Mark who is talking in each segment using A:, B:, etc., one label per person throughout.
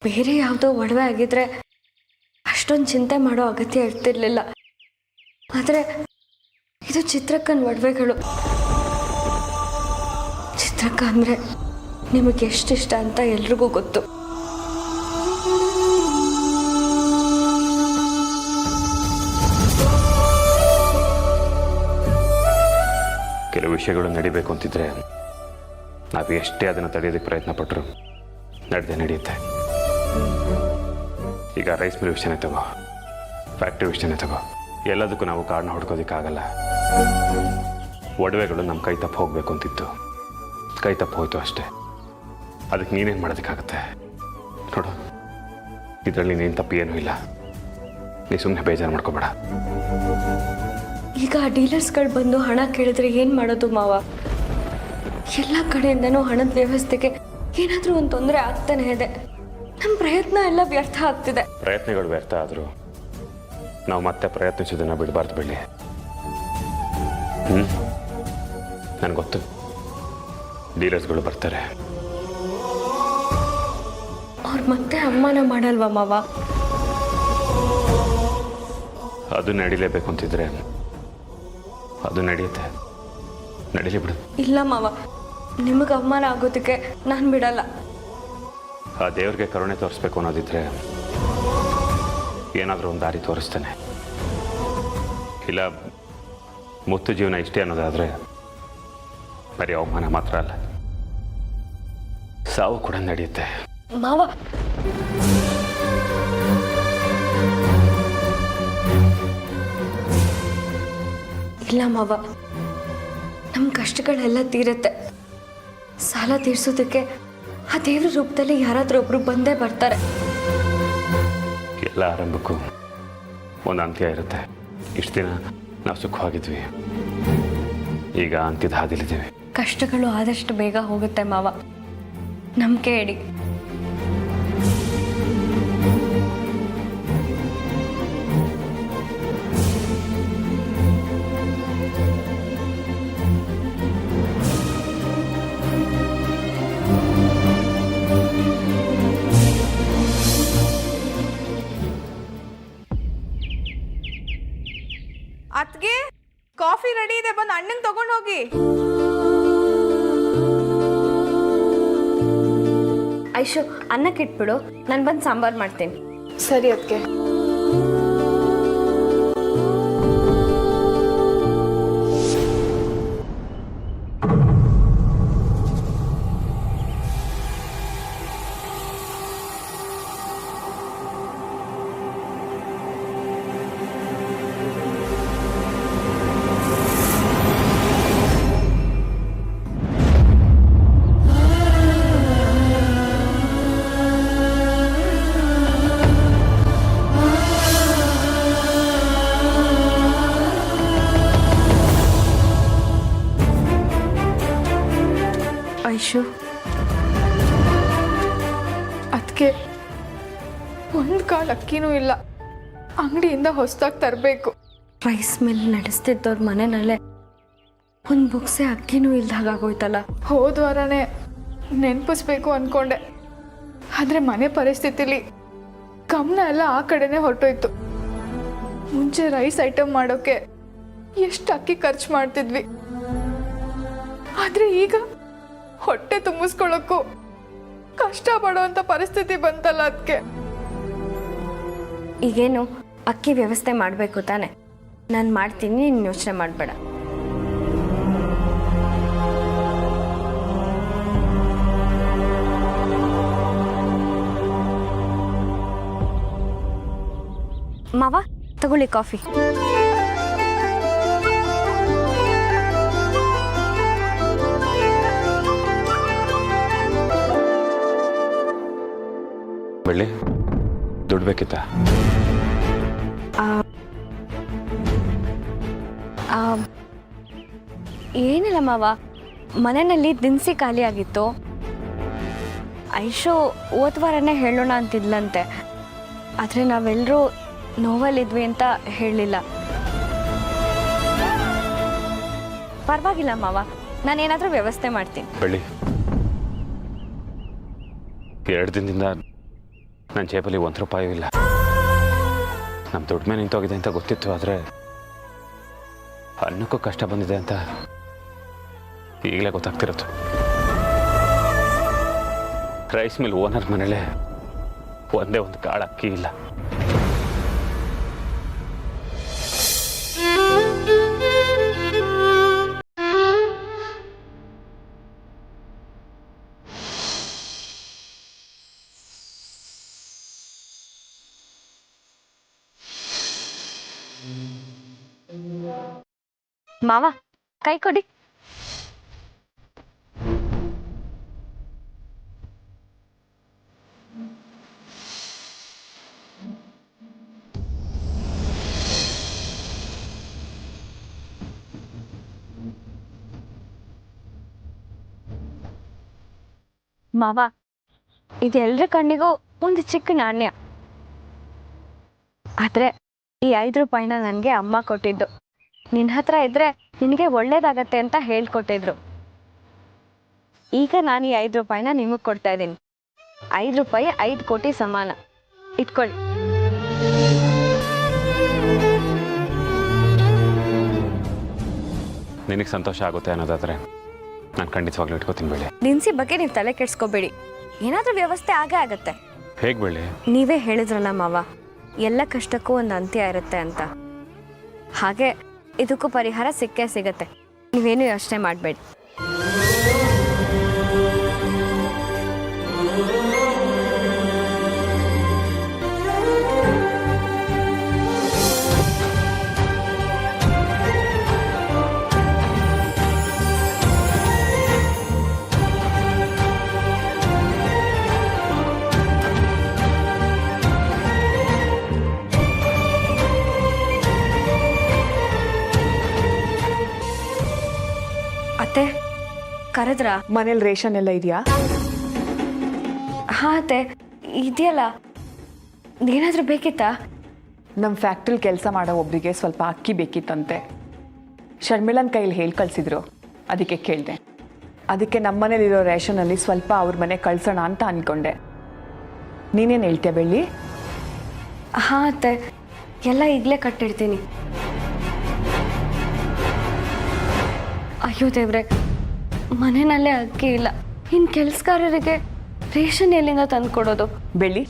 A: ಬೇರೆ ಯಾವುದೋ ಒಡವೆ ಆಗಿದ್ರೆ ಅಷ್ಟೊಂದು ಚಿಂತೆ ಮಾಡೋ ಅಗತ್ಯ ಇರ್ತಿರ್ಲಿಲ್ಲ. ಆದರೆ ಇದು ಚಿತ್ರಕ್ಕನ ಒಡವೆಗಳು. ಚಿತ್ರಕ್ಕ ಅಂದರೆ ನಿಮಗೆ ಎಷ್ಟಿಷ್ಟ ಅಂತ ಎಲ್ರಿಗೂ ಗೊತ್ತು.
B: ಕೆಲವು ವಿಷಯಗಳು ನಡಿಬೇಕು ಅಂತಿದ್ರೆ ನಾವು ಎಷ್ಟೇ ಅದನ್ನು ತಡೆಯೋದಕ್ಕೆ ಪ್ರಯತ್ನ ಪಟ್ಟರು ನಡೆಯುತ್ತೆ. ಈಗ ರೈಸ್ ಮಿಲ್ ವಿಷಯನೇ ತಗೋ, ಫ್ಯಾಕ್ಟ್ರಿ ವಿಷಯನೇ ತಗೋ, ಎಲ್ಲದಕ್ಕೂ ನಾವು ಕಾರಣ ಹುಡ್ಕೋದಕ್ಕಾಗಲ್ಲ. ಒಡವೆಗಳು ನಮ್ಮ ಕೈ ತಪ್ಪು ಹೋಗಬೇಕು ಅಂತಿತ್ತು, ಕೈ ತಪ್ಪು ಹೋಯ್ತು ಅಷ್ಟೇ. ಅದಕ್ಕೆ ನೀನೇನು ಮಾಡೋದಕ್ಕಾಗತ್ತೆ? ನೋಡು, ಇದರಲ್ಲಿ ನೀನು ತಪ್ಪು ಏನೂ ಇಲ್ಲ. ನೀ ಸುಮ್ಮನೆ ಬೇಜಾರು ಮಾಡ್ಕೋಬೇಡ.
A: ಈಗ ಡೀಲರ್ಸ್ಗಳು ಬಂದು ಹಣ ಕೇಳಿದ್ರೆ ಏನು ಮಾಡೋದು ಮಾವ? ಎಲ್ಲ ಕಡೆಯಿಂದನೂ ಹಣದ ವ್ಯವಸ್ಥೆಗೆ ಏನಾದರೂ ಒಂದು ತೊಂದರೆ ಆಗ್ತಾನೆ ಇದೆ. ನಮ್ಮ ಪ್ರಯತ್ನ ಎಲ್ಲ ವ್ಯರ್ಥ ಆಗ್ತಿದೆ.
B: ಪ್ರಯತ್ನಗಳು ವ್ಯರ್ಥ ಆದರೂ ನಾವು ಮತ್ತೆ ಪ್ರಯತ್ನಿಸೋದನ್ನು ಬಿಡಬಾರ್ದು ಬೆಳ್ಳಿ. ನನಗೆ ಗೊತ್ತು, ಡೀಲರ್ಸ್ಗಳು ಬರ್ತಾರೆ.
A: ಅವ್ರು ಮತ್ತೆ ಅವಮಾನ ಮಾಡಲ್ವಾ ಮಾವ?
B: ಅದು ನಡಿಲೇಬೇಕು ಅಂತಿದ್ರೆ ಅದು ನಡೆಯುತ್ತೆ, ನಡೀಲಿ ಬಿಡು.
A: ಇಲ್ಲ ಮಾವ, ನಿಮಗೆ ಅವಮಾನ ಆಗೋದಕ್ಕೆ ನಾನು ಬಿಡಲ್ಲ.
B: ಆ ದೇವ್ರಿಗೆ ಕರುಣೆ ತೋರಿಸ್ಬೇಕು ಅನ್ನೋದಿದ್ರೆ ಏನಾದರೂ ಒಂದು ದಾರಿ ತೋರಿಸ್ತಾನೆ. ಇಲ್ಲ ಮುತ್ತು ಜೀವನ ಇಷ್ಟೇ ಅನ್ನೋದಾದರೆ ಬರೀ ಅವಮಾನ ಮಾತ್ರ ಅಲ್ಲ, ಸಾವು ಕೂಡ ನಡೆಯುತ್ತೆ.
A: ಮಾವ, ಇಲ್ಲ ಮಾವ, ನಮ್ಮ ಕಷ್ಟಗಳೆಲ್ಲ ತೀರುತ್ತೆ. ಸಾಲ ತೀರ್ಸೋದಕ್ಕೆ ಆ ದೇವ್ರ ರೂಪದಲ್ಲಿ ಯಾರಾದರೂ ಒಬ್ರು ಬಂದೇ ಬರ್ತಾರೆ.
B: ಎಲ್ಲ ಆರಂಭಕ್ಕೂ ಒಂದು ಅಂತ್ಯ ಇರುತ್ತೆ. ಇಷ್ಟು ದಿನ ನಾವು ಸುಖವಾಗಿದ್ವಿ, ಈಗ ಅಂತ್ಯದ ಹಾದಿಲಿದ್ದೀವಿ.
A: ಕಷ್ಟಗಳು ಆದಷ್ಟು ಬೇಗ ಹೋಗುತ್ತೆ ಮಾವ, ನಂಬಿಕೆ ಇಡಿ.
C: ಅತ್ಗೆ, ಕಾಫಿ ರೆಡಿ ಇದೆ, ಬಂದು ಅಣ್ಣಂಗೆ ತಗೊಂಡು ಹೋಗಿ.
A: ಐಶು, ಅನ್ನಕ್ಕೆ ಇಟ್ಬಿಡು, ನಾನು ಬಂದು ಸಾಂಬಾರು ಮಾಡ್ತೀನಿ.
C: ಸರಿ ಅದ್ಕೆ.
A: ಐಶು,
C: ಅದಕ್ಕೆ ಒಂದು ಕಾಳು ಅಕ್ಕಿನೂ ಇಲ್ಲ, ಅಂಗಡಿಯಿಂದ ಹೊಸದಾಗಿ ತರಬೇಕು.
A: ರೈಸ್ ಮಿಲ್ ನಡೆಸ್ತಿದ್ದವ್ರ ಮನೆಯಲ್ಲೇ ಒಂದು ಬುಕ್ಸೆ ಅಕ್ಕಿನೂ ಇಲ್ದಾಗೋಯ್ತಲ್ಲ.
C: ಹೋದ ವಾರನೇ ನೆನಪಿಸ್ಬೇಕು ಅಂದ್ಕೊಂಡೆ, ಆದರೆ ಮನೆ ಪರಿಸ್ಥಿತಿಲಿ ಗಮನ ಎಲ್ಲ ಆ ಕಡೆನೇ ಹೊರಟೋಯ್ತು. ಮುಂಚೆ ರೈಸ್ ಐಟಮ್ ಮಾಡೋಕ್ಕೆ ಎಷ್ಟು ಅಕ್ಕಿ ಖರ್ಚು ಮಾಡ್ತಿದ್ವಿ, ಆದರೆ ಈಗ ಹೊಟ್ಟೆ ತುಂಬಿಸ್ಕೊಳ್ಳೋಕ್ಕೂ ಕಷ್ಟ ಪಡೋವಂಥ ಪರಿಸ್ಥಿತಿ ಬಂತಲ್ಲ. ಅದಕ್ಕೆ
A: ಈಗೇನು ಅಕ್ಕಿ ವ್ಯವಸ್ಥೆ ಮಾಡಬೇಕು ತಾನೆ? ನಾನು ಮಾಡ್ತೀನಿ, ನೀನು ಯೋಚನೆ ಮಾಡಬೇಡ. ಮಾವ, ತಗೊಳ್ಳಿ ಕಾಫಿ.
B: ಬೆಳ್ಳಿ, ದುಡ್ಡು ಬೇಕಿತ್ತ?
A: ಏನಿಲ್ಲ ಮಾವ, ಮನೆಯಲ್ಲಿ ದಿನಸಿ ಖಾಲಿ ಆಗಿತ್ತು. ಐಶು ಹೋದ ವಾರನೇ ಹೇಳೋಣ ಅಂತಿದ್ಲಂತೆ, ಆದರೆ ನಾವೆಲ್ಲರೂ ನೋವಲ್ಲಿದ್ವಿ ಅಂತ ಹೇಳಲಿಲ್ಲ. ಪರವಾಗಿಲ್ಲ ಮಾವ, ನಾನೇನಾದರೂ ವ್ಯವಸ್ಥೆ ಮಾಡ್ತೀನಿ.
B: ಬೆಳ್ಳಿ, 2 ದಿನದಿಂದ ನನ್ನ ಜೇಬಲ್ಲಿ ₹1 ಇಲ್ಲ. ನಮ್ಮ ದುಡ್ಡು ಮೇಲೆ ನಿಂತೋಗಿದೆ ಅಂತ ಗೊತ್ತಿತ್ತು, ಆದರೆ ಅನ್ನಕ್ಕೂ ಕಷ್ಟ ಬಂದಿದೆ ಅಂತ ಈಗಲೇ ಗೊತ್ತಾಗ್ತಿರೋದು. ರೈಸ್ ಮಿಲ್ ಓನರ್ ಮನೇಲೆ ಒಂದೇ ಒಂದು ಕಾಳು ಅಕ್ಕಿ ಇಲ್ಲ.
A: ಮಾವ ಕೈ ಕೊಡಿ. ಮಾವ, ಇದು ಎಲ್ರ ಕಣ್ಣಿಗೂ ಒಂದು ಚಿಕ್ಕ ನಾಣ್ಯ. ಆದ್ರೆ ಈ ₹5 ನನಗೆ ಅಮ್ಮ ಕೊಟ್ಟಿದ್ದು. ನಿನ್ನ ಹತ್ರ ಇದ್ರೆ ನಿನಗೆ ಒಳ್ಳೇದಾಗತ್ತೆ ಅಂತ ಹೇಳ್ಕೊಟ್ಟಿದ್ರು. ಈಗ ನಾನು ಈ ₹5 ನಿಮಗೆ ಕೊಡ್ತಾ ಇದ್ದೀನಿ. ₹5 5 ಕೋಟಿ ಸಮಾನ. ಇಟ್ಕೊಳ್ಳಿ.
B: ನಿನಗೆ ಸಂತೋಷ ಆಗುತ್ತೆ ಅನ್ನೋದಾದ್ರೆ ನಾನು ಖಂಡಿತವಾಗ್ಲೂ ಇಟ್ಕೋತೀನಿ ಬೆಳ್ಳಿ.
A: ದಿನಸಿ ಬಗ್ಗೆ ನೀವು ತಲೆ ಕೆಡಿಸ್ಕೋಬೇಡಿ, ಏನಾದರೂ ವ್ಯವಸ್ಥೆ ಆಗೇ ಆಗತ್ತೆ.
B: ಹೇಗೆ ಬೆಳ್ಳಿ?
A: ನೀವೇ ಹೇಳಿದ್ರಲ್ಲ ಮಾವ, ಎಲ್ಲ ಕಷ್ಟಕ್ಕೂ ಒಂದು ಅಂತ್ಯ ಇರುತ್ತೆ ಅಂತ. ಹಾಗೆ ಇದಕ್ಕೂ ಪರಿಹಾರ ಸಿಕ್ಕೇ ಸಿಗತ್ತೆ. ನೀವೇನು ಯೋಚನೆ ಮಾಡಬೇಡಿ. ಅತ್ತೆ ಕರೆದ್ರ?
C: ಮನೇಲಿ ರೇಷನ್ ಎಲ್ಲ ಇದೆಯಾ?
A: ಹಾಂ ಅತ್ತೆ ಇದೆಯಲ್ಲ. ಏನಾದರೂ ಬೇಕಿತ್ತಾ?
C: ನಮ್ಮ ಫ್ಯಾಕ್ಟ್ರಿಲಿ ಕೆಲಸ ಮಾಡೋ ಒಬ್ಬರಿಗೆ ಸ್ವಲ್ಪ ಅಕ್ಕಿ ಬೇಕಿತ್ತಂತೆ. ಶರ್ಮಿಳನ್ ಕೈಲಿ ಹೇಳಿ ಕಳಿಸಿದ್ರು, ಅದಕ್ಕೆ ಕೇಳಿದೆ. ಅದಕ್ಕೆ ನಮ್ಮನೇಲಿರೋ ರೇಷನಲ್ಲಿ ಸ್ವಲ್ಪ ಅವ್ರ ಮನೆ ಕಳ್ಸೋಣ ಅಂತ ಅಂದ್ಕೊಂಡೆ. ನೀನೇನು ಹೇಳ್ತೀಯ ಬೆಳ್ಳಿ?
A: ಹಾಂ ಅತ್ತೆ, ಎಲ್ಲ ಈಗಲೇ ಕಟ್ಟಿಡ್ತೀನಿ. ಅಯ್ಯೋ ದೇವ್ರೆ, ಮನೆಯಲ್ಲೇ ಅಕ್ಕಿ ಇಲ್ಲ. ಇನ್ನು ಕೆಲಸಗಾರರಿಗೆ ರೇಷನ್ ಎಲ್ಲಿಂದ ತಂದು ಕೊಡೋದು?
C: ಬೆಳ್ಳಿ,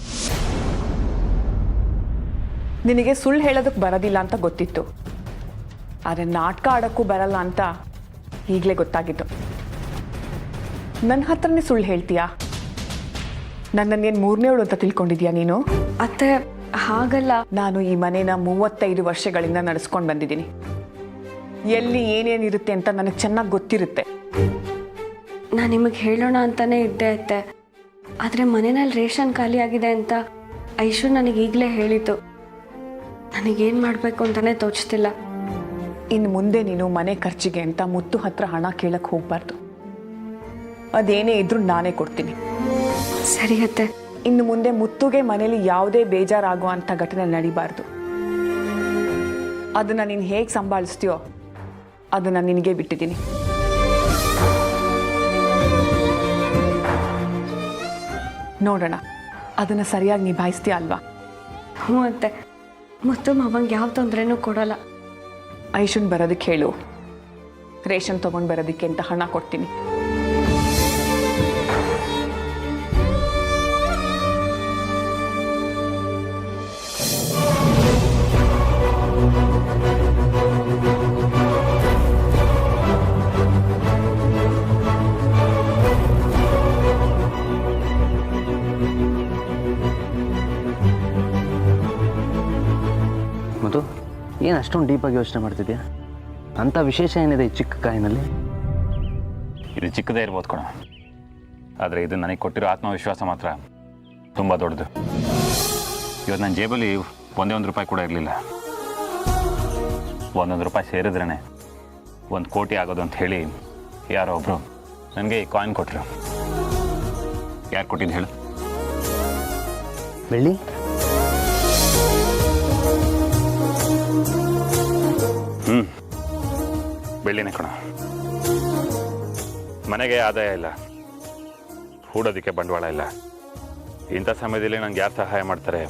C: ನಿನಗೆ ಸುಳ್ಳು ಹೇಳೋದಕ್ಕೆ ಬರೋದಿಲ್ಲ ಅಂತ ಗೊತ್ತಿತ್ತು, ಆದರೆ ನಾಟಕ ಆಡೋಕ್ಕೂ ಬರಲ್ಲ ಅಂತ ಈಗಲೇ ಗೊತ್ತಾಗಿತ್ತು. ನನ್ನ ಹತ್ರನೇ ಸುಳ್ಳು ಹೇಳ್ತೀಯಾ? ನನ್ನನ್ನೇನು 3ನೇವಳು ಅಂತ ತಿಳ್ಕೊಂಡಿದ್ಯಾ ನೀನು?
A: ಅತ್ತೆ ಹಾಗಲ್ಲ.
C: ನಾನು ಈ ಮನೇನ 35 ವರ್ಷಗಳಿಂದ ನಡೆಸ್ಕೊಂಡು ಬಂದಿದ್ದೀನಿ. ಎಲ್ಲಿ ಏನೇನಿರುತ್ತೆ ಅಂತ ನನಗೆ ಚೆನ್ನಾಗಿ ಗೊತ್ತಿರುತ್ತೆ.
A: ನಾನು ನಿಮಗೆ ಹೇಳೋಣ ಅಂತಾನೆ ಇದ್ದೆ ಅತ್ತೆ, ಆದರೆ ಮನೆಯಲ್ಲಿ ರೇಷನ್ ಖಾಲಿ ಆಗಿದೆ ಅಂತ ಐಶು ನನಗೆ ಈಗಲೇ ಹೇಳಿತು. ನನಗೇನು ಮಾಡಬೇಕು ಅಂತಲೇ ತೋಚ್ತಿಲ್ಲ.
C: ಇನ್ನು ಮುಂದೆ ನೀನು ಮನೆ ಖರ್ಚಿಗೆ ಅಂತ ಮುತ್ತು ಹತ್ರ ಹಣ ಕೇಳಕ್ಕೆ ಹೋಗ್ಬಾರ್ದು. ಅದೇನೇ ಇದ್ರೂ ನಾನೇ ಕೊಡ್ತೀನಿ.
A: ಸರಿ ಅತ್ತೆ.
C: ಇನ್ನು ಮುಂದೆ ಮುತ್ತುಗೆ ಮನೇಲಿ ಯಾವುದೇ ಬೇಜಾರಾಗುವಂಥ ಘಟನೆ ನಡಿಬಾರ್ದು. ಅದನ್ನು ನೀನು ಹೇಗೆ ಸಂಭಾಳಿಸ್ತೀಯೋ ಅದನ್ನು ನಿನಗೆ ಬಿಟ್ಟಿದ್ದೀನಿ. ನೋಡೋಣ ಅದನ್ನು ಸರಿಯಾಗಿ ನಿಭಾಯಿಸ್ತೀಯ ಅಲ್ವಾ?
A: ಹ್ಞೂ ಅತ್ತೆ, ಮುತ್ತು ಮಾವಂಗೆ ಯಾವ ತೊಂದರೆನೂ ಕೊಡೋಲ್ಲ.
C: ಐಶುನ್ ಬರೋದಕ್ಕೆ ಹೇಳು, ರೇಷನ್ ತೊಗೊಂಡು ಬರೋದಕ್ಕೆ ಅಂತ ಹಣ ಕೊಡ್ತೀನಿ.
D: ಮತ್ತು ಏನು ಅಷ್ಟೊಂದು ಡೀಪಾಗಿ ಯೋಚನೆ ಮಾಡ್ತಿದ್ಯಾ? ಅಂಥ ವಿಶೇಷ ಏನಿದೆ ಈ ಚಿಕ್ಕ ಕಾಯಿನಲ್ಲಿ?
B: ಇದು ಚಿಕ್ಕದೇ ಇರ್ಬೋದು ಕಣ, ಆದರೆ ಇದು ನನಗೆ ಕೊಟ್ಟಿರೋ ಆತ್ಮವಿಶ್ವಾಸ ಮಾತ್ರ ತುಂಬ ದೊಡ್ಡದು. ಇವತ್ತು ನನ್ನ ಜೇಬಲ್ಲಿ ₹1 ಕೂಡ ಇರಲಿಲ್ಲ. ₹1 ಸೇರಿದ್ರೇ 1 ಕೋಟಿ ಆಗೋದು ಅಂತ ಹೇಳಿ ಯಾರೋ ಒಬ್ಬರು ನನಗೆ ಈ ಕಾಯಿನ್ ಕೊಟ್ಟರು. ಯಾರು ಕೊಟ್ಟಿದ್ದು ಹೇಳು?
D: ಬೆಳ್ಳಿ?
B: ಬೆಳ್ಳಿನೇ ಕಣ. ಮನೆಗೆ ಆದಾಯ ಇಲ್ಲ, ಹೂಡೋದಕ್ಕೆ ಬಂಡವಾಳ ಇಲ್ಲ, ಇಂಥ ಸಮಯದಲ್ಲಿ ನಂಗೆ ಯಾರು ಸಹಾಯ ಮಾಡ್ತಾರೆ,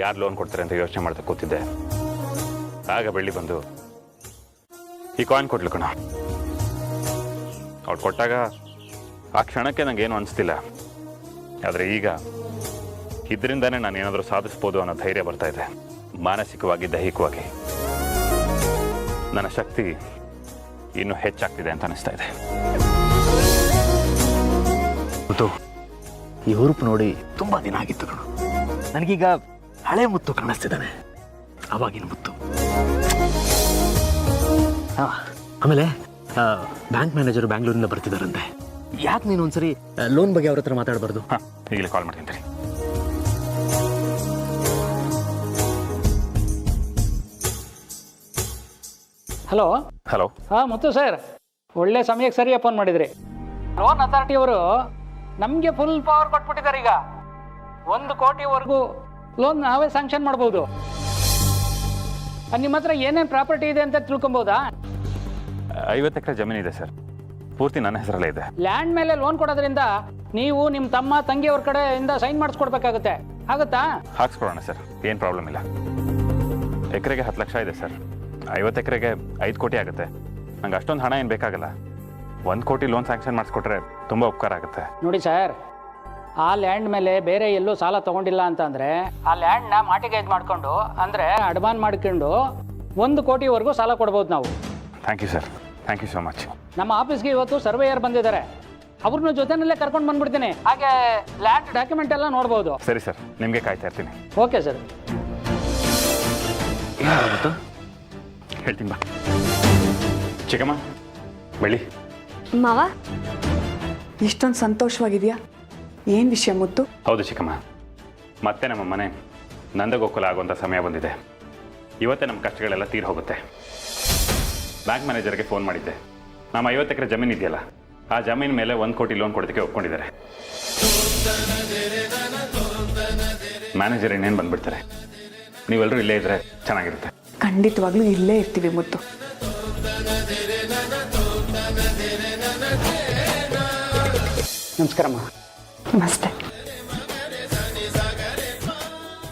B: ಯಾರು ಲೋನ್ ಕೊಡ್ತಾರೆ ಅಂತ ಯೋಚನೆ ಮಾಡ್ತಾ ಕೂತಿದ್ದೆ. ಆಗ ಬೆಳ್ಳಿ ಬಂದು ಈ ಕಾಯಿನ್ ಕೊಟ್ಲು ಕಣ. ಅವ್ರು ಕೊಟ್ಟಾಗ ಆ ಕ್ಷಣಕ್ಕೆ ನಂಗೇನು ಅನಿಸ್ತಿಲ್ಲ. ಆದರೆ ಈಗ ಇದರಿಂದಾನೇ ನಾನು ಏನಾದರೂ ಸಾಧಿಸ್ಬೋದು ಅನ್ನೋ ಧೈರ್ಯ ಬರ್ತಾ ಇದೆ. ಮಾನಸಿಕವಾಗಿ, ದೈಹಿಕವಾಗಿ ನನ್ನ ಶಕ್ತಿ ಇನ್ನೂ ಹೆಚ್ಚಾಗ್ತಿದೆ ಅಂತ ಅನಿಸ್ತಾ ಇದೆ.
D: ಮುತ್ತು, ಈ ಹುರುಪು ನೋಡಿ ತುಂಬ ದಿನ ಆಗಿತ್ತು ಕಣು. ನನಗೀಗ ಹಳೆ ಮುತ್ತು ಕಾಣಿಸ್ತಿದ್ದಾನೆ, ಅವಾಗಿನ ಮುತ್ತು. ಆಮೇಲೆ ಬ್ಯಾಂಕ್ ಮ್ಯಾನೇಜರು ಬ್ಯಾಂಗ್ಳೂರಿಂದ ಬರ್ತಿದ್ದಾರಂತೆ. ಯಾಕೆ ನೀನು ಒಂದ್ಸರಿ ಲೋನ್ ಬಗ್ಗೆ ಅವ್ರ ಹತ್ರ ಮಾತಾಡಬಾರ್ದು?
B: ಹಾಂ, ಈಗಲೇ ಕಾಲ್ ಮಾಡ್ತೀನಿ.
E: Hello
B: hello.
E: ಹಾಂ ಮುತ್ತು ಸರ್, ಒಳ್ಳೆ ಸಮಯಕ್ಕೆ ಸರಿಯಾಗಿ ಫೋನ್ ಮಾಡಿದ್ರಿ. ಲೋನ್ ಅಥಾರಿಟಿಯವರು ನಮಗೆ ಫುಲ್ ಪವರ್ ಕೊಟ್ಬಿಟ್ಟಿದ್ದಾರೆ. ಈಗ 1 ಕೋಟಿವರೆಗೂ ಲೋನ್ ನಾವೇ ಸ್ಯಾಂಕ್ಷನ್ ಮಾಡ್ಬೋದು. ನಿಮ್ಮ ಹತ್ರ ಏನೇನು ಪ್ರಾಪರ್ಟಿ ಇದೆ ಅಂತ ತಿಳ್ಕೊಬೋದಾ?
B: 50 ಎಕರೆ ಜಮೀನಿದೆ ಸರ್, ಪೂರ್ತಿ ನನ್ನ ಹೆಸರಲ್ಲೇ ಇದೆ.
E: ಲ್ಯಾಂಡ್ ಮೇಲೆ ಲೋನ್ ಕೊಡೋದ್ರಿಂದ ನೀವು ನಿಮ್ಮ ತಮ್ಮ ತಂಗಿಯವ್ರ ಕಡೆಯಿಂದ ಸೈನ್ ಮಾಡಿಸ್ಕೊಡ್ಬೇಕಾಗುತ್ತೆ. ಆಗುತ್ತಾ?
B: ಹಾಕ್ಸ್ಕೊಡೋಣ ಸರ್, ಏನು ಪ್ರಾಬ್ಲಮ್ ಇಲ್ಲ. ಎಕರೆಗೆ 10 ಲಕ್ಷ ಇದೆ ಸರ್. 50 ಎಕರೆಗೆ 5 ಕೋಟಿ ಆಗುತ್ತೆ. ನಂಗೆ ಅಷ್ಟೊಂದು ಹಣ ಏನು ಬೇಕಾಗಲ್ಲ. 1 ಕೋಟಿ ಲೋನ್ ಸ್ಯಾಂಕ್ಷನ್ ಮಾಡಿಸ್ಕೊಟ್ರೆ ತುಂಬ ಉಪಕಾರ ಆಗುತ್ತೆ.
E: ನೋಡಿ ಸರ್, ಆ ಲ್ಯಾಂಡ್ ಮೇಲೆ ಬೇರೆ ಎಲ್ಲೂ ಸಾಲ ತಗೊಂಡಿಲ್ಲ ಅಂತಂದರೆ ಆ ಲ್ಯಾಂಡ್ನ ಮಾರ್ಟಿಗೇಜ್ ಮಾಡಿಕೊಂಡು, ಅಂದರೆ ಅಡ್ವಾನ್ ಮಾಡ್ಕೊಂಡು 1 ಕೋಟಿವರೆಗೂ ಸಾಲ ಕೊಡ್ಬೋದು ನಾವು.
B: Thank you sir, thank you so much.
E: ನಮ್ಮ ಆಫೀಸ್ಗೆ ಇವತ್ತು ಸರ್ವೇಯರ್ ಬಂದಿದ್ದಾರೆ. ಅವ್ರನ್ನ ಜೊತೆನಲ್ಲೇ ಕರ್ಕೊಂಡು ಬಂದ್ಬಿಡ್ತೀನಿ. ಹಾಗೆ ಲ್ಯಾಂಡ್ ಡಾಕ್ಯುಮೆಂಟ್ ಎಲ್ಲ ನೋಡ್ಬೋದು.
B: ಸರಿ ಸರ್, ನಿಮಗೆ ಕಾಯ್ತಾ ಇರ್ತೀನಿ.
E: Okay sir.
D: ಏನಾಗುತ್ತೆ
B: ಹೇಳ್ತೀನಿ ಬಾ. ಚಿಕ್ಕಮ್ಮ, ಬೆಳ್ಳಿ.
A: ಮಾವ,
C: ಇಷ್ಟೊಂದು ಸಂತೋಷವಾಗಿದೆಯಾ? ಏನು ವಿಷಯ ಮುತ್ತು?
B: ಹೌದು ಚಿಕ್ಕಮ್ಮ, ಮತ್ತೆ ನಮ್ಮ ಮನೆ ನಂದಗೋಕುಲ ಆಗುವಂಥ ಸಮಯ ಬಂದಿದೆ. ಇವತ್ತೇ ನಮ್ಮ ಕಷ್ಟಗಳೆಲ್ಲ ತೀರಿ ಹೋಗುತ್ತೆ. ಬ್ಯಾಂಕ್ ಮ್ಯಾನೇಜರ್ಗೆ ಫೋನ್ ಮಾಡಿದ್ದೆ. ನಮ್ಮ 50 ಎಕರೆ ಜಮೀನು ಇದೆಯಲ್ಲ, ಆ ಜಮೀನು ಮೇಲೆ 1 ಕೋಟಿ ಲೋನ್ ಕೊಡೋದಕ್ಕೆ ಒಪ್ಕೊಂಡಿದ್ದಾರೆ. ಮ್ಯಾನೇಜರ್ ಇನ್ನೇನು ಬಂದ್ಬಿಡ್ತಾರೆ. ನೀವೆಲ್ಲರೂ ಇಲ್ಲೇ ಇದ್ರೆ ಚೆನ್ನಾಗಿರುತ್ತೆ.
C: ಖಂಡಿತವಾಗ್ಲೂ ಇಲ್ಲೇ ಇರ್ತೀವಿ ಮುತ್ತು.
E: ನಮಸ್ಕಾರಮ್ಮ.
C: ನಮಸ್ತೆ.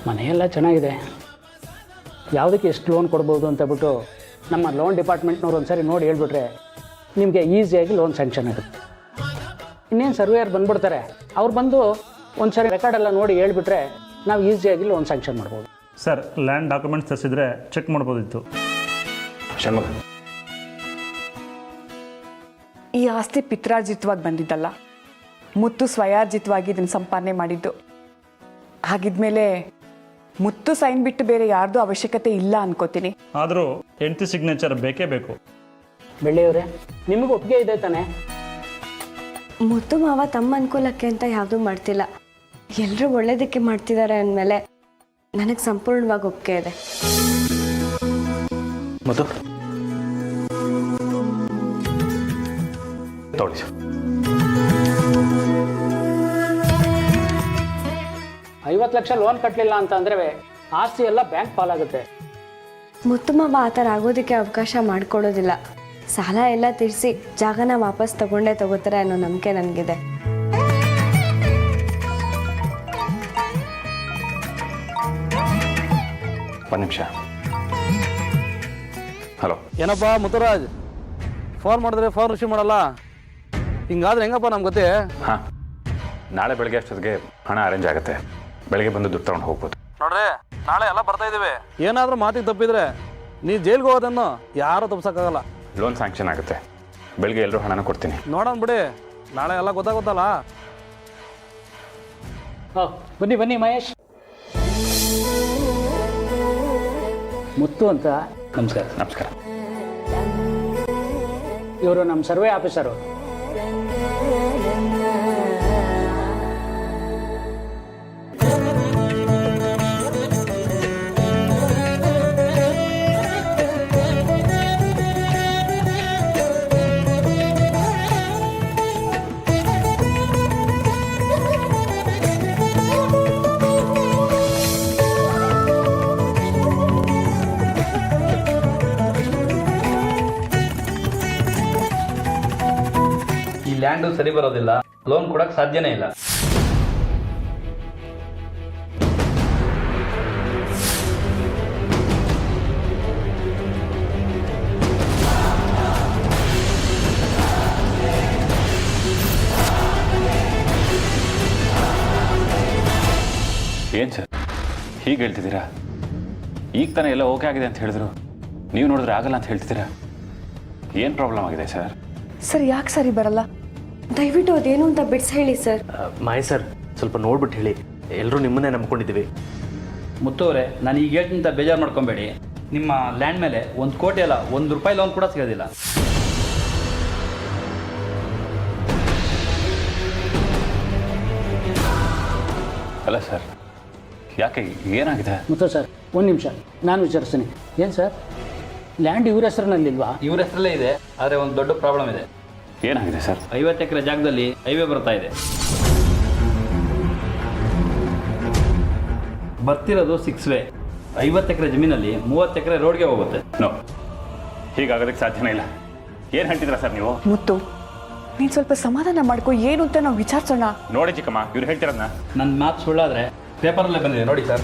E: ಮನೆಯೆಲ್ಲ ಚೆನ್ನಾಗಿದೆ. ಯಾವುದಕ್ಕೆ ಎಷ್ಟು ಲೋನ್ ಕೊಡ್ಬೋದು ಅಂತ ಬಿಟ್ಟು ನಮ್ಮ ಲೋನ್ ಡಿಪಾರ್ಟ್ಮೆಂಟ್ನವ್ರು ಒಂದ್ಸರಿ ನೋಡಿ ಹೇಳ್ಬಿಟ್ರೆ ನಿಮಗೆ ಈಸಿಯಾಗಿ ಲೋನ್ ಸ್ಯಾಂಕ್ಷನ್ ಆಗುತ್ತೆ. ಇನ್ನೇನು ಸರ್ವೇಯರ್ ಬಂದ್ಬಿಡ್ತಾರೆ. ಅವ್ರು ಬಂದು ಒಂದ್ಸರಿ ರೆಕಾರ್ಡೆಲ್ಲ ನೋಡಿ ಹೇಳ್ಬಿಟ್ರೆ ನಾವು ಈಸಿಯಾಗಿ ಲೋನ್ ಸ್ಯಾಂಕ್ಷನ್ ಮಾಡ್ಬೋದು.
F: ಸರ್, ಲ್ಯಾಂಡ್ ಡಾಕ್ಯುಮೆಂಟ್ಸ್ ತರಿಸಿದ್ರೆ ಚೆಕ್ ಮಾಡ್ಬೋದಿತ್ತು.
B: ಷಣ್ಮುಖ,
C: ಈ ಆಸ್ತಿ ಪಿತ್ರಾರ್ಜಿತವಾಗಿ ಬಂದಿದ್ದಲ್ಲ, ಮುತ್ತು ಸ್ವಯಾರ್ಜಿತವಾಗಿ ಇದನ್ನು ಸಂಪಾದನೆ ಮಾಡಿದ್ದು. ಹಾಗಿದ್ಮೇಲೆ ಮುತ್ತು ಸೈನ್ ಬಿಟ್ಟು ಬೇರೆ ಯಾರ್ದು ಅವಶ್ಯಕತೆ ಇಲ್ಲ ಅನ್ಕೋತೀನಿ.
F: ಆದರೂ ಹೆಂಡತಿ ಸಿಗ್ನೇಚರ್ ಬೇಕೇ ಬೇಕು.
E: ಬೆಳ್ಳಿಯವರೇ, ನಿಮಗೂ ಒಪ್ಪಿಗೆ ಇದೆ ತಾನೆ?
A: ಮುತ್ತು ಮಾವ ತಮ್ಮ ಅನುಕೂಲಕ್ಕೆ ಅಂತ ಯಾವುದೂ ಮಾಡ್ತಿಲ್ಲ. ಎಲ್ಲರೂ ಒಳ್ಳೇದಕ್ಕೆ ಮಾಡ್ತಿದ್ದಾರೆ ಅಂದಮೇಲೆ ನನಗೆ ಸಂಪೂರ್ಣವಾಗಿ ಒಪ್ಪಿಗೆ ಇದೆ.
D: ಮುತ್ತು,
B: ತಗೊಳ್ಳಿ ಸರ್.
E: 50 ಲಕ್ಷ ಲೋನ್ ಕಟ್ಟಲಿಲ್ಲ ಅಂತಂದರೆ ಆಸ್ತಿ ಎಲ್ಲ ಬ್ಯಾಂಕ್ ಪಾಲಾಗುತ್ತೆ.
A: ಮುತ್ತು ಮಾವ ಆ ಥರ ಆಗೋದಕ್ಕೆ ಅವಕಾಶ ಮಾಡಿಕೊಡೋದಿಲ್ಲ. ಸಾಲ ಎಲ್ಲ ತೀರಿಸಿ ಜಾಗನ ವಾಪಸ್ ತಗೋತಾರೆ ಅನ್ನೋ ನಂಬಿಕೆ ನನಗಿದೆ.
B: ಒಂದು ನಿಮಿಷ. ಹಲೋ.
G: ಏನಪ್ಪ ಮುತ್ತುರಾಜ್, ಫೋನ್ ಮಾಡಿದ್ರೆ ಫೋನ್ ರಿಸೀವ್ ಮಾಡಲ್ಲ. ಹಿಂಗಾದ್ರೆ ಹೆಂಗಪ್ಪ ನಮ್ಮ ಗೊತ್ತೇ?
B: ಹಾಂ, ನಾಳೆ ಬೆಳಗ್ಗೆ ಅಷ್ಟೊತ್ತಿಗೆ ಹಣ ಅರೇಂಜ್ ಆಗುತ್ತೆ. ಬೆಳಗ್ಗೆ ಬಂದು ದುಡ್ಡು ತೊಗೊಂಡು ಹೋಗ್ಬೋದು.
G: ನೋಡ್ರಿ, ನಾಳೆ ಎಲ್ಲ ಬರ್ತಾ ಇದ್ದೀವಿ. ಏನಾದರೂ ಮಾತಿಗೆ ತಪ್ಪಿದ್ರೆ ನೀ ಜೈಲ್ಗೆ ಹೋಗೋದನ್ನು ಯಾರೂ ತಪ್ಸಕ್ಕಾಗಲ್ಲ.
B: ಲೋನ್ ಸ್ಯಾಂಕ್ಷನ್ ಆಗುತ್ತೆ. ಬೆಳಗ್ಗೆ ಎಲ್ಲರೂ ಹಣನ ಕೊಡ್ತೀನಿ.
G: ನೋಡೋಣ ಬಿಡಿ, ನಾಳೆ ಎಲ್ಲ ಗೊತ್ತಾಗುತ್ತಲ್ಲ.
E: ಬನ್ನಿ ಬನ್ನಿ ಮಹೇಶ್. ಮುತ್ತು ಅಂತ. ನಮಸ್ಕಾರ.
B: ನಮಸ್ಕಾರ.
E: ಇವರು ನಮ್ಮ ಸರ್ವೆ ಆಫೀಸರು.
H: ಲ್ಯಾಂಡು ಸರಿ ಬರೋದಿಲ್ಲ, ಲೋನ್ ಕೊಡಕ್ಕೆ ಸಾಧ್ಯನೇ ಇಲ್ಲ.
B: ಏನು ಸರ್ ಹೀಗೆ ಹೇಳ್ತಿದ್ದೀರಾ? ಈಗ ತಾನೇ ಎಲ್ಲ ಓಕೆ ಆಗಿದೆ ಅಂತ ಹೇಳಿದ್ರು, ನೀವು ನೋಡಿದ್ರೆ ಆಗಲ್ಲ ಅಂತ ಹೇಳ್ತಿದ್ದೀರಾ? ಏನು ಪ್ರಾಬ್ಲಮ್ ಆಗಿದೆ ಸರ್?
C: ಸರ್ ಯಾಕೆ ಸರಿ ಬರಲ್ಲ?
A: ದಯವಿಟ್ಟು ಅದೇನು ಅಂತ ಬಿಡಿಸಿ ಹೇಳಿ ಸರ್.
D: ಮಾಯ ಸರ್, ಸ್ವಲ್ಪ ನೋಡ್ಬಿಟ್ಟು ಹೇಳಿ. ಎಲ್ಲರೂ ನಿಮ್ಮನ್ನೇ ನಂಬ್ಕೊಂಡಿದ್ದೀವಿ.
H: ಮುತ್ತುವರೆ, ನಾನು ಈಗ ಹೇಳ್ತಿಂತ ಬೇಜಾರು ಮಾಡ್ಕೊಬೇಡಿ. ನಿಮ್ಮ ಲ್ಯಾಂಡ್ ಮೇಲೆ 1 ಕೋಟಿ ಅಲ್ಲ, 1 ರೂಪಾಯಿ ಲೋನ್ ಕೂಡ ಸಿಗೋದಿಲ್ಲ.
B: ಅಲ್ಲ ಸರ್, ಯಾಕೆ ಏನಾಗಿದೆ?
E: ಮತ್ತು ಸರ್ ಒಂದು ನಿಮಿಷ ನಾನು ವಿಚಾರಿಸ್ತೀನಿ. ಏನು ಸರ್ ಲ್ಯಾಂಡ್ ಇವ್ರ ಹೆಸರಿನಲ್ಲಿಲ್ವಾ?
H: ಇವ್ರ ಹೆಸರಲ್ಲೇ ಇದೆ, ಆದರೆ ಒಂದು ದೊಡ್ಡ ಪ್ರಾಬ್ಲಮ್ ಇದೆ.
B: ಏನಾಗಿದೆ ಸರ್?
H: 50 ಎಕರೆ ಜಾಗದಲ್ಲಿ ಹೈವೇ ಬರ್ತಾ ಇದೆ. ಬರ್ತಿರೋದು 6 ವೇ. 50 ಎಕರೆ ಜಮೀನಲ್ಲಿ 30 ಎಕರೆ ರೋಡ್ಗೆ ಹೋಗುತ್ತೆ.
B: ನೋ, ಹೀಗಾಗೋದಕ್ಕೆ ಸಾಧ್ಯನೇ ಇಲ್ಲ. ಏನು ಹೇಳ್ತಿದ್ದೀರಾ ಸರ್ ನೀವು?
C: ಮುತ್ತು, ನೀನು ಸ್ವಲ್ಪ ಸಮಾಧಾನ ಮಾಡ್ಕೊ, ಏನು ಅಂತ ನಾವು ವಿಚಾರಿಸೋಣ.
B: ನೋಡಿ ಚಿಕ್ಕಮ್ಮ, ಇವ್ರು ಹೇಳ್ತಿರೋದನ್ನ.
H: ನನ್ನ ಮಾತು ಸುಳ್ಳಾದರೆ ಪೇಪರಲ್ಲೇ ಬಂದಿದೆ ನೋಡಿ ಸರ್.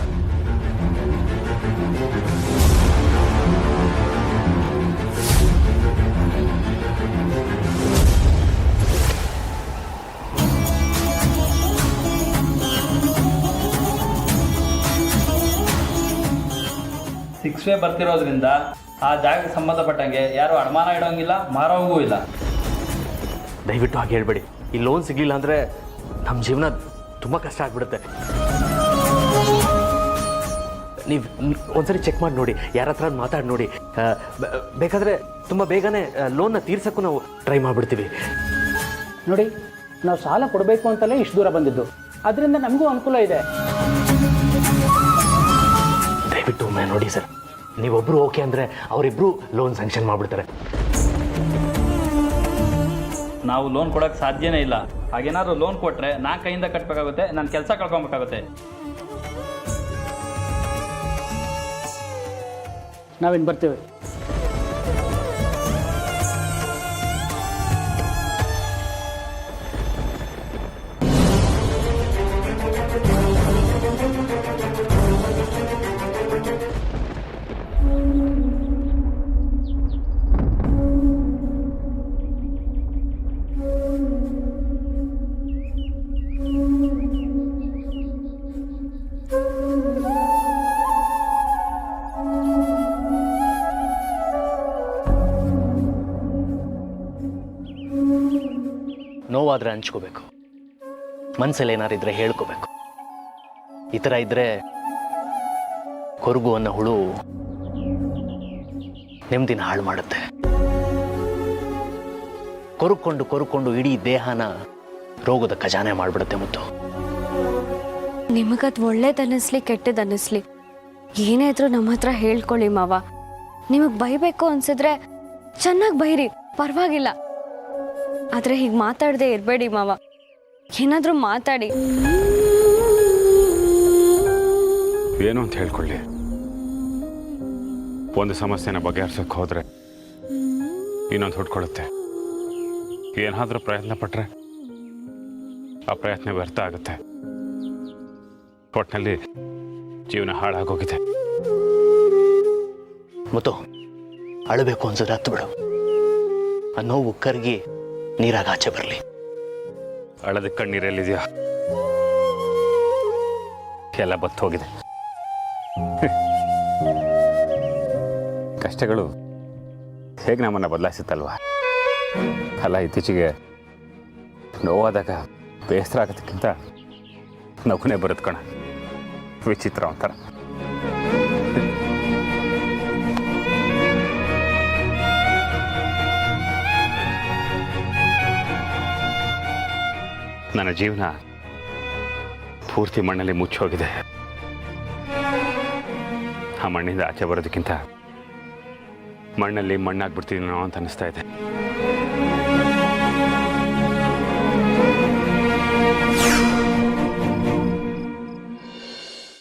H: ಸಿಕ್ಸ್ ವೇ ಬರ್ತಿರೋದ್ರಿಂದ ಆ ಜಾಗಕ್ಕೆ ಸಂಬಂಧಪಟ್ಟಂಗೆ ಯಾರು ಅಡಮಾನ ಇಡೋಂಗಿಲ್ಲ, ಮಾರೋಂಗೂ ಇಲ್ಲ.
D: ದಯವಿಟ್ಟು ಹಾಗೆ ಹೇಳ್ಬೇಡಿ. ಈ ಲೋನ್ ಸಿಗಲಿಲ್ಲ ಅಂದರೆ ನಮ್ಮ ಜೀವನ ತುಂಬ ಕಷ್ಟ ಆಗ್ಬಿಡುತ್ತೆ. ನೀವು ಒಂದ್ಸರಿ ಚೆಕ್ ಮಾಡಿ ನೋಡಿ, ಯಾರ ಹತ್ರ ಮಾತಾಡಿ ನೋಡಿ. ಬೇಕಾದರೆ ತುಂಬ ಬೇಗನೆ ಲೋನ್ನ ತೀರ್ಸೋಕ್ಕೂ ನಾವು ಟ್ರೈ ಮಾಡಿಬಿಡ್ತೀವಿ.
E: ನೋಡಿ, ನಾವು ಸಾಲ ಕೊಡಬೇಕು ಅಂತಲೇ ಇಷ್ಟು ದೂರ ಬಂದಿದ್ದು, ಅದರಿಂದ ನಮಗೂ ಅನುಕೂಲ ಇದೆ.
D: ದಯವಿಟ್ಟು ಒಮ್ಮೆ ನೋಡಿ ಸರ್, ನೀವೊಬ್ಬರು ಓಕೆ ಅಂದರೆ ಅವರಿಬ್ಬರು ಲೋನ್ ಸ್ಯಾಂಕ್ಷನ್ ಮಾಡಿಬಿಡ್ತಾರೆ.
H: ನಾವು ಲೋನ್ ಕೊಡೋಕ್ಕೆ ಸಾಧ್ಯನೇ ಇಲ್ಲ. ಹಾಗೇನಾದ್ರು ಲೋನ್ ಕೊಟ್ಟರೆ ನಾನು ಕೈಯಿಂದ ಕಟ್ಟಬೇಕಾಗುತ್ತೆ, ನಾನು ಕೆಲಸ ಕಳ್ಕೊಬೇಕಾಗುತ್ತೆ.
E: ನಾವಿನ್ನು ಬರ್ತೀವಿ.
D: ನೋವಾದರೆ ಹಂಚ್ಕೋಬೇಕು, ಮನಸ್ಸಲ್ಲಿ ಏನಾರು ಇದ್ರೆ ಹೇಳ್ಕೋಬೇಕು. ಈ ಥರ ಇದ್ದರೆ ಕೊರಗು ಅನ್ನೋ ಹುಳು ನೆಮ್ಮದಿನ ಹಾಳು ಮಾಡುತ್ತೆ. ಕೊರುಕೊಂಡು ಇಡೀ ದೇಹನ ರೋಗದ ಖಜಾನೆ ಮಾಡಿಬಿಡುತ್ತೆ. ಮುತ್ತು,
A: ನಿಮಗದು ಒಳ್ಳೇದನ್ನಿಸ್ಲಿ ಕೆಟ್ಟದನ್ನಿಸ್ಲಿ ಏನೇ ಇದ್ರೂ ನಮ್ಮ ಹತ್ರ ಹೇಳ್ಕೊಳ್ಳಿ ಮಾವ. ನಿಮಗೆ ಬೈಬೇಕು ಅನ್ಸಿದ್ರೆ ಚೆನ್ನಾಗಿ ಬೈರಿ, ಪರವಾಗಿಲ್ಲ. ಆದರೆ ಹೀಗೆ ಮಾತಾಡದೆ ಇರಬೇಡಿ ಮಾವ. ಏನಾದರೂ ಮಾತಾಡಿ.
B: ಏನು ಅಂತ ಹೇಳ್ಕೊಳ್ಳಿ. ಒಂದು ಸಮಸ್ಯೆನ ಬಗೆಹರಿಸೋಕೆ ಹೋದರೆ ಇನ್ನೊಂದು ಹುಡ್ಕೊಳ್ಳುತ್ತೆ. ಏನಾದರೂ ಪ್ರಯತ್ನ ಪಟ್ಟರೆ ಆ ಪ್ರಯತ್ನ ವ್ಯರ್ಥ ಆಗುತ್ತೆ. ಒಟ್ಟಿನಲ್ಲಿ ಜೀವನ ಹಾಳಾಗೋಗಿದೆ.
D: ಮುತ್ತು, ಅಳಬೇಕು ಅನ್ಸಿದ್ರೆ ಹತ್ತು ಬಿಡು. ಆ ನೋವು ಕರಗಿ ನೀರಾಗ ಆಚೆ ಬರಲಿ.
B: ಅಳದಕ್ಕೆ ಕಣ್ಣೀರಲ್ಲಿದೆಯಾ? ಎಲ್ಲ ಬತ್ತು ಹೋಗಿದೆ. ಕಷ್ಟಗಳು ಹೇಗೆ ನಮ್ಮನ್ನು ಬದಲಾಯಿಸುತ್ತಲ್ವ? ಅಲ್ಲ, ಇತ್ತೀಚೆಗೆ ನೋವಾದಾಗ ಬೇಸರ ಆಗೋದಕ್ಕಿಂತ ನಗುನೇ ಬರುತ್ತೆ ಕಣ. ವಿಚಿತ್ರ ಒಂಥರ. ನನ್ನ ಜೀವನ ಪೂರ್ತಿ ಮಣ್ಣಲ್ಲಿ ಮುಚ್ಚೋಗಿದೆ. ಆ ಮಣ್ಣಿಂದ ಆಚೆ ಬರೋದಕ್ಕಿಂತ ಮಣ್ಣಲ್ಲಿ ಮಣ್ಣಾಗ್ಬಿಡ್ತೀನೋ ಅಂತ ಅನಿಸ್ತಾ ಇದೆ.